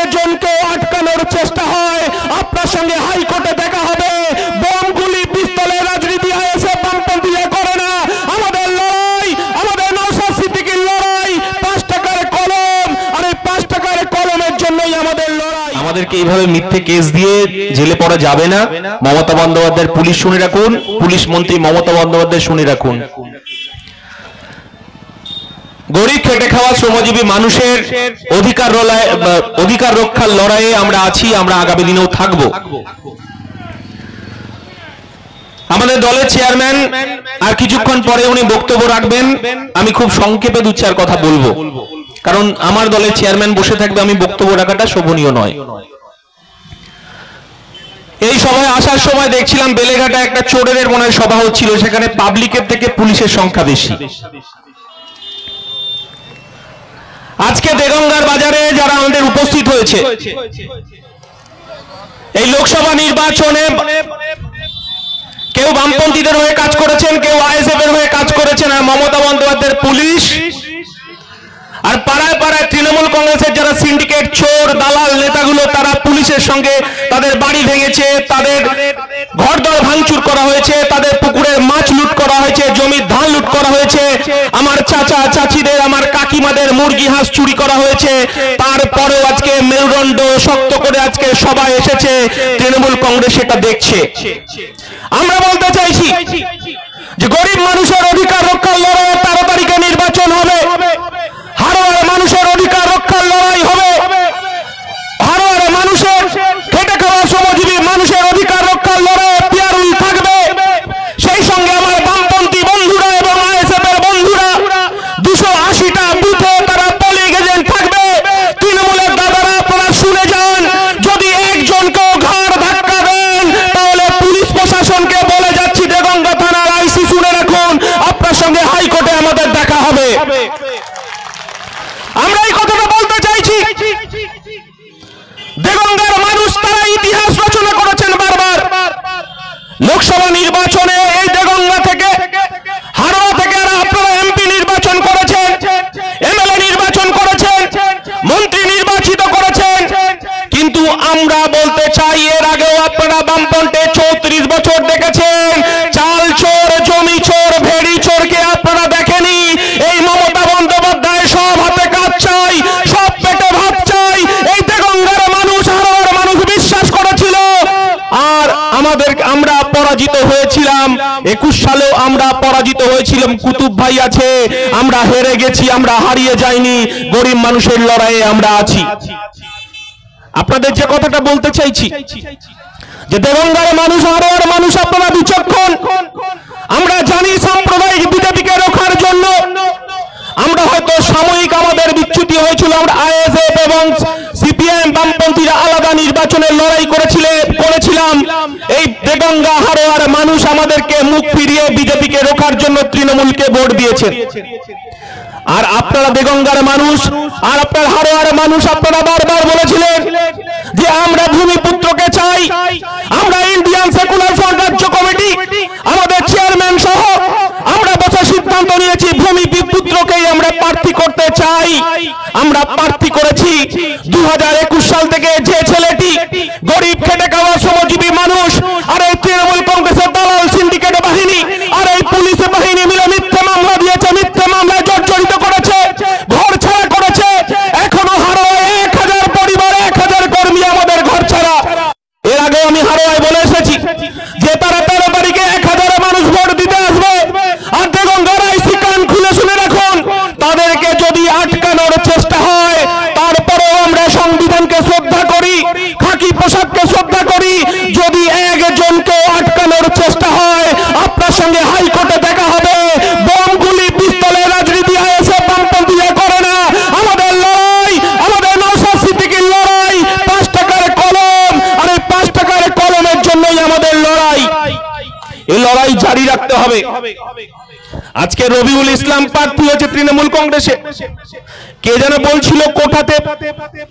একজনকে আটকানোর চেষ্টা হয় আপনার সঙ্গে হাইকোর্টে দেখা হবে। বোমগুলি পিস্তলের রাজনীতি আইএসএফ বামপন্থীরা করে না। আমাদের লড়াই, আমাদের নওশাদ সিদ্দিকীর লড়াই 5 টাকার কলম, আর এই 5 টাকার কলমের জন্যই আমাদের লড়াই। আমাদেরকে এইভাবে মিথ্যে কেস দিয়ে জেলে পড়া যাবে না। মমতা বন্দ্যোপাধ্যায়ের পুলিশ শুনে রাখুন, পুলিশ মন্ত্রী মমতা বন্দ্যোপাধ্যায় শুনে রাখুন। গরিব খেটে খাওয়া শ্রমজীবী মানুষের অধিকার রক্ষার লড়াইয়ে আমরা আছি, আমরা আগামী দিনেও থাকব। আমাদের দলের চেয়ারম্যান আর কিছুক্ষণ পরে উনি বক্তব্য রাখবেন। আমি খুব সংক্ষেপে 2-4 কথা বলবো, কারণ আমার দলের চেয়ারম্যান বসে থাকবে, আমি বক্তব্য রাখাটা শোভনীয় নয়। এই সভায় আসার সময় দেখছিলাম বেলেঘাটা একটা চোরের মনে সভা হচ্ছিল, সেখানে পাবলিকের থেকে পুলিশের সংখ্যা বেশি। আজকে দেগঙ্গার বাজারে যারা আমাদের উপস্থিত হয়েছে, এই লোকসভা নির্বাচনে কেউ বামপন্থীদের হয়ে কাজ করেছেন, কেউ আইএসএফ এর হয়ে কাজ করেছেন, আর মমতা বন্দ্যোপাধ্যায়ের পুলিশ আর পাড়ায় পাড়ায় তৃণমূল কংগ্রেসের যারা সিন্ডিকেট চোর দালাল নেতাগুলো, তারা পুলিশের সঙ্গে তাদের বাড়ি ভেঙেছে, তাদের ঘরদর ভাঙচুর করা হয়েছে, তাদের পুকুরের মাছ লুট করা হয়েছে, জমির ধান লুট করা হয়েছে, আমার চাচা চাচিদের, আমার কাকিমাদের মুরগি হাঁস চুরি করা হয়েছে। তারপরেও আজকে মেরুদণ্ড শক্ত করে আজকে সবাই এসেছে, তৃণমূল কংগ্রেস এটা দেখছে। আমরা বলতে চাইছি যে গরিব মানুষের অধিকার রক্ষার লড়াই 13 তারিখে নির্বাচন হবে। হারোয়ার মানুষের অধিকার রক্ষার লড়াই হবে। হারোয়ার মানুষের খেটে খাওয়া শ্রমজীবী মানুষের অধিকার রক্ষার লড়াই পিয়ারুল থাকবে। সেই সঙ্গে আমার বামপন্থী বন্ধুরা এবং আইএসএফ এর বন্ধুরা 280টা বুথে তারা পোলিং এজেন্ট থাকবে। তৃণমূলের দাদারা আপনারা শুনে যান, যদি একজনকেও ঘাড় ধাক্কা দেন তাহলে পুলিশ প্রশাসনকে বলে যাচ্ছি, দেগঙ্গা থানার আইসি শুনে রাখুন, আপনার সঙ্গে হাইকোর্টে আমাদের দেখা হবে। আমরা এই কথাটা বলতে চাইছি। দেগঙ্গার মানুষ তারা ইতিহাস রচনা করেছেন বারবার। লোকসভা নির্বাচনে এই দেগঙ্গা থেকে, হারোয়া থেকে আপনারা এমপি নির্বাচন করেছেন, এমএলএ নির্বাচন করেছেন, মন্ত্রী নির্বাচিত করেছেন, কিন্তু আমরা বলতে চাই এর আগেও আপনারা বামপন্থে 34 বছর দেখেছেন। চাল চোর, জমি চোর, ভেড়ি চোরকে আপনারা দেখেনি। এই মমতা বন্দ্যোপাধ্যায় সব হাতে কাজ চাই, সব পেটে ভাত চাই, এই দেগঙ্গার মানুষ, হারোয়ার মানুষ বিশ্বাস করেছিল। আর আমরা পরাজিত হয়েছিলাম। 21 সালেও আমরা পরাজিত হয়েছিলাম। কুতুব ভাই আছে, আমরা হেরে গেছি, আমরা হারিয়ে যাইনি। গরিব মানুষের লড়াইয়ে আমরা আছি। আপনাদের যে কথাটা বলতে চাইছি যে দেগঙ্গার মানুষ, হারোয়ার মানুষ আপনারা বিচক্ষণ। আমরা জানি সাম্প্রদায়িক বিজেপিকে রক্ষার জন্য আমরা হয়তো সাময়িক আমাদের বিচ্যুতি হয়েছিল। আমরা আইএসএফ এবং সিপিএম বামপন্থীরা আলাদা নির্বাচনের লড়াই করেছিলাম। এই দেগঙ্গা হারোয়ার মানুষ আমাদেরকে মুখ ফিরিয়ে বিজেপিকে রক্ষার জন্য তৃণমূলকে ভোট দিয়েছেন। আর আপনারা দেগঙ্গার মানুষ আর আপনার হারোয়ার মানুষ আপনারা বারবার বলেছিলেন যে আমরা ভূমিপুত্রকে চাই। আমরা ইন্ডিয়ান সেকুলার ফ্রন্ট রাজ্য কমিটি, আমাদের চেয়ারম্যান সহ আমরা বসে সিদ্ধান্ত নিয়েছি ভূমিপুত্রকেই আমরা প্রার্থী করতে চাই। আমরা প্রার্থী করেছি। 2021 সাল থেকে যে ছেলেটি গরিব খেটে খাওয়া শ্রমজীবী মানুষ আর এই তৃণমূল কংগ্রেসের দালাল সিন্ডিকেট বাহিনী আর এই পুলিশ বাহিনী মিলে মিথ্যে মামলা দিয়েছে, মিথ্যে মামলায় জর্জরিত করেছে, ঘর ছাড়া করেছে। এখনো হারোয়ায় 1000 পরিবার, 1000 কর্মী আমাদের ঘর ছাড়া। এর আগে আমি হারোয়ায় বলে এসেছি যে তারা 13 তারিখে 1000 মানুষ ভোট দিতে আসবে। আর দেগঙ্গার আইসি কান খুলে শুনে রাখুন, তাদেরকে যদি আটকানোর চেষ্টা হয়, তারপরেও আমরা সংবিধানকে শ্রদ্ধা করি, খাকি পোশাককে শ্রদ্ধা করি। যদি একজনকে আটকানোর চেষ্টা হয়, আপনার সঙ্গে হাইকোর্টে দেখা হবে। বোমগুলি পিস্তলের রাজনীতি আইএসএফ বামপন্থীরা করে না। আমাদের লড়াই, আমাদের নওশাদ সিদ্দিকীর লড়াই 5 টাকার কলম, আর এই 5 টাকার কলমের জন্যই আমাদের লড়াই। এই লড়াই জারি রাখতে হবে। আজকে রবিউল ইসলাম প্রার্থী হয়েছে তৃণমূল কংগ্রেসে। কে যেন বলছিল কোঠাতে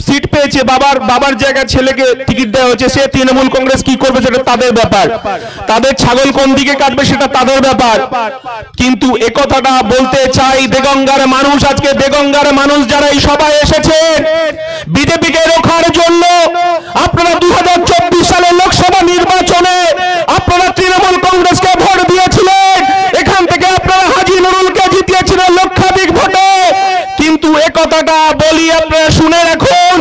সিট পেয়েছে, বাবার জায়গায় ছেলেকে টিকিট দেওয়া হয়েছে, সে তৃণমূল কংগ্রেস কি করবে সেটা তাদের ব্যাপার, তাদের ছাগল কোন দিকে কাটবে সেটা তাদের ব্যাপার। কিন্তু একথাটা বলতে চাই, দেগঙ্গার মানুষ, আজকে দেগঙ্গার মানুষ যারা এই সভায় এসেছে বিজেপিকে রোখার জন্য, আপনারা 2024 সালের লোকসভা নির্বাচনে আপনারা তৃণমূল কংগ্রেসকে ভোট দিয়েছিলেন, এখান থেকে আপনারা হাজী নুরুলকে জিতিয়েছিলেন লক্ষাধিক ভোটে। কিন্তু একথাটা বলি, আপনারা শুনে রাখুন,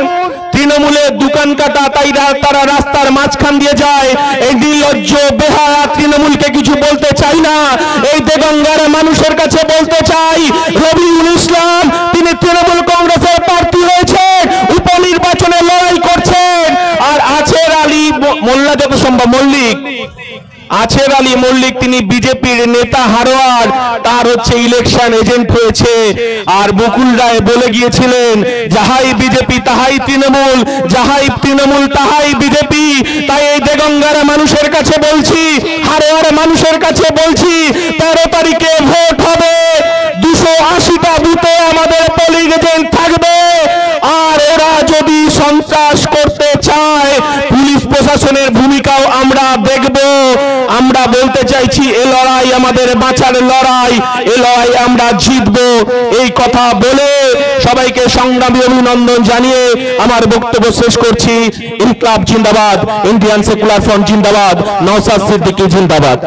তৃণমূলের দোকান কাটা, তাই তারা রাস্তার মাঝখান দিয়ে যায়। এই নির্লজ্জ বেহায়া তৃণমূলকে কিছু বলতে চাই না, এই দেগঙ্গার মানুষের কাছে বলতে চাই, রবিউল ইসলাম তিনি তৃণমূল কংগ্রেসের প্রার্থী হয়েছেন, উপনির্বাচনে লড়াই করছেন। আর আছের আলী মোল্লা, যত সম্ভব মল্লিক, আছের আলী মল্লিক তিনি বিজেপির নেতা হারোয়ার, তার হচ্ছে ইলেকশন এজেন্ট হয়েছে। আর মুকুল রায় বলে গিয়েছিলেন, যাহাই বিজেপি তাহাই তৃণমূল, যাহাই তৃণমূল তাহাই বিজেপি। তাই এই দেগঙ্গার মানুষের কাছে বলছি, হারোয়ার মানুষের কাছে বলছি, 13 তারিখে ভোট হবে, 280টা বুথে আমাদের পোলিং এজেন্ট থাকবে। আর ওরা যদি সন্ত্রাস করতে চায়, পুলিশ প্রশাসনের ভূমিকাও আমরা দেখব। আমরা বলতে চাইছি, এ লড়াই আমাদের বাঁচার লড়াই, এ লড়াই আমরা জিতবো। এই কথা বলে সবাইকে সংগ্রামী অভিনন্দন জানিয়ে আমার বক্তব্য শেষ করছি। ইনকলাব জিন্দাবাদ, ইন্ডিয়ান সেকুলার ফ্রন্ট জিন্দাবাদ, নওশাদ সিদ্দিকী জিন্দাবাদ।